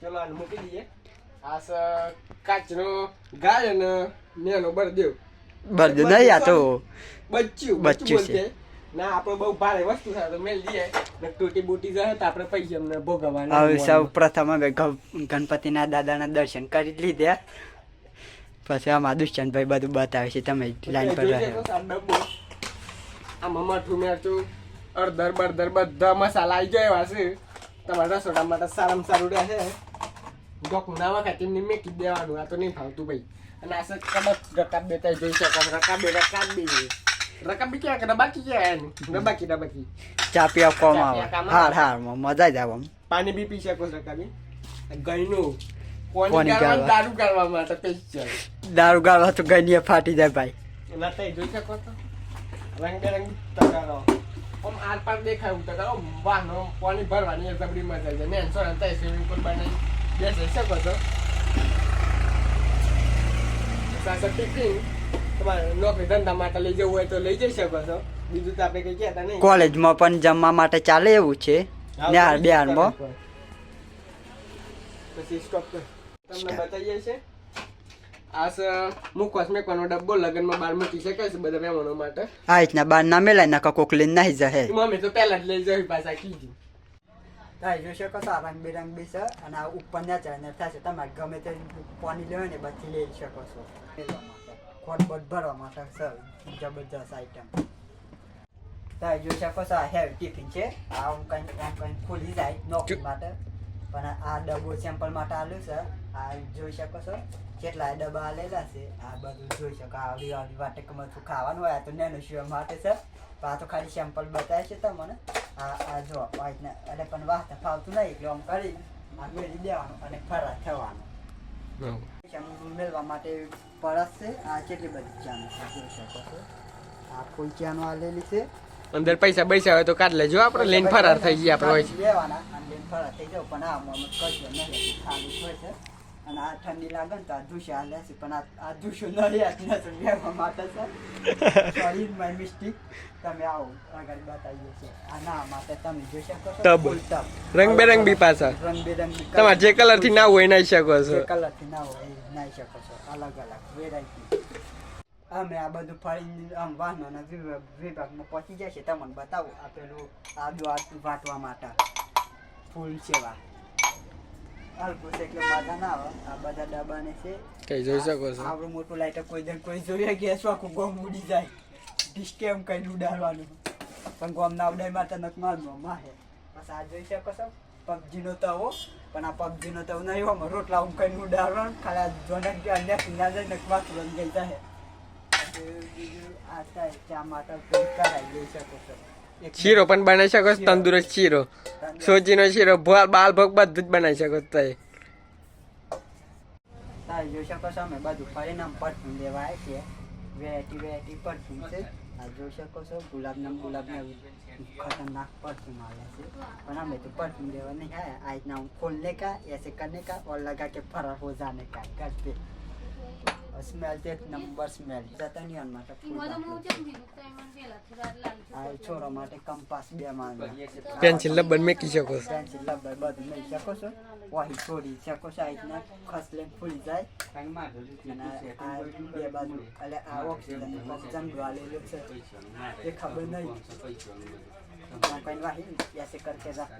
ચલો આને મૂકી દઈએ. આ કાચનો ગાય અને નેનો બરદેવ નહીં આ તો બચ્ચું છે ના. આપણે બહુ ભારે વસ્તુ થાય તો મેલ દઈએ ને તૂટી બૂટી જાય તો આપણે પૈસા અમને ભોગવવાના. હવે સૌ પ્રથમ અમે ગણપતિના દાદાના દર્શન કરી લીધા, પછી આમાં દુષ્યંતભાઈ બધું બતાવે છે. તમે લાઈન પર રહો. આમાં મઠું મેરચું અડધર બળધર બધા મસાલા આવી જાય એવા છે. તમારા રસોડા માટે સારામાં સારું રહેશે. ડોકું ના વખત એમને મેકી દેવાનું. આ તો નહીં ફાવતું ભાઈ. અને આ કડક રકાબ દેતા જોઈ શકો. રકાબ દઈએ. રકાબી ક્યાં કે બાકી ક્યાં ડબાકી ચા પીવા કોમ આવે. હાર મજા જ આવે. પાણી બી પી શકો રકાબી. ગઈનું કોની ગાળવા દારૂ ગાળવા માટે સ્પેશિયલ. દારૂ ગાળવા તો ગઈ ફાટી જાય ભાઈ. એના તઈ જોઈ શકો તો રંગબેરંગી તગારો આમ આર પાર દેખાય એવું તગારો વાહનો પાણી ભરવાની એ જબરી મજા છે. ને એન્સોરન્સ તઈ સ્વિમિંગ પુલ બનાવી બેસી શકો છો. સાથે ટિફિન તમારે નોકરી ધંધા માટે લઈ જવું હોય તો લઈ જઈ શકો છો. બીજું તો આપણે કઈ કહેતા નહીં. કોલેજમાં પણ જમવા માટે ચાલે એવું છે. બિહારમાં પછી સ્ટોપ તમને બતાવીએ છે. આ મુખવાસ મેકવાનો ડબ્બો લગનમાં બહાર મૂકી શકાય છે બધા મહેમાનો માટે. આ રીતના બહાર ના મેલાય ના કોક લઈને નાહી જાય. મમ્મી તો પહેલા જ લઈ જઈ પાછા કીધું. જોઈ શકો છો રંગબેરંગી છે અને આ ઉપર ના ચડને થશે. તમારે ગમે તે પાણી લેવાય ને બધી લઈ શકો છો. ખોટ બોટ ભરવા માટે છે જબરજસ્ત આઈટમ. જોઈ શકો છો આ હેવી ટિફિન છે. આમ કઈ ખુલી જાય નોકરી માટે. પણ આ ડબ્બો સેમ્પલ માટે આલ્યું છે. આ જોઈ શકો છો કેટલા ડબ્બા આલેલા છે. આ બધું જોઈ શકો. આવડી વાટકમાં ખાવાનું હોય તો નેનો શિવા માટે છે. આ તો ખાલી સેમ્પલ બતાવે છે તમને. આ જો એટલે પણ વાસ્તા ફાવતું નહીં એટલે આમ કરી આ મેળવી દેવાનું અને ફરાર થવાનું. મેળવા માટે પરસ છે. આ કેટલી બધી ચાનો છે જોઈ શકો છો. આ ફૂલ ચાનો આલેલી છે. અંદર પૈસા હોય તો કાઢ લેજો. આપણે લઈને ફરાર થઈ ગયા આપણે હોય છે લેવાના અને લઈને ફરાર થઈ જાવ. પણ આ કશું નહીં ખાલી હોય છે. અને આ ઠંડી લાગે ને તો આ ધૂસો હાલે છે. પણ આ ધૂસો નહીં લેવા માટે છે. Sorry my mistake. તમે આવો આગળ બતાવીએ છીએ. આના માટે તમે જોઈ શકો છો ટબ રંગબેરંગી પાછા રંગબેરંગી તમારે જે કલર થી ના હોય નાઈ શકો છો. કલર થી ના હોય નાઈ શકો છો. અલગ અલગ વેરાયટી. અમે આ બધું ફરીને આમ વાહનોના વિભાગમાં પહોંચી જાય છે. તમને બતાવું આ પેલું આદુ વાટવા માટે ફૂલ સેવા હલકું છે એટલે મજા ના આવે. આ બધા ડબ્બાને છે કઈ જોઈ શકો છો. આવડું મોટું લાઈટર કોઈ જોઈએ ગેસ આખું ગોમ ઉડી જાય. ડિસ્કેમ કઈ ઉડાડવાનું પણ ગોમ ના ઉડાય માટે નક મારનો માહે. બસ આ જોઈ શકો છો પબજીનો તવો. પણ આ પબજીનો તવો નહીં હોય રોટલા હું કઈ ઉડાડવાનું ખાલી આ જોને અન્ય ના જાય નક માથું રંગ ગઈ જાય. શીરો પણ બનાવી શકો છો. તંદુરસ્ત શીરો સોજીનો શીરો બાલ ભોગ બધું જ બનાવી શકો છો. જોઈ શકો છો અમે બધું ફરીને પરફ્યુમ લેવા આવે છે. વેરાયટી પરફ્યુમ છે. આ જોઈ શકો છો ગુલાબના ખતરનાક પરફ્યુમ આવે છે. પણ અમે તો પરફ્યુમ લેવા નહીં આવ્યા. આ રીતના હું ખોલને કા ऐसे करने का और लगा के फरार हो जाने का घर पे. स्मेल तो एक नंबर स्मेल જતા નહીં માટે આ છોરો માટે કંપાસ બે માં પેન્સિલ રબર મેકી શકો છો. પેન્સિલ રબર બધું મેકી શકો છો. વહી છોડી શકો છો. આ રીતના ખસલે ફૂલી જાય. આ બે બાજુ એટલે આ ઓક્સિજન વાળેલો છે એ ખબર નહીં કઈ વાહી ऐसे करके रख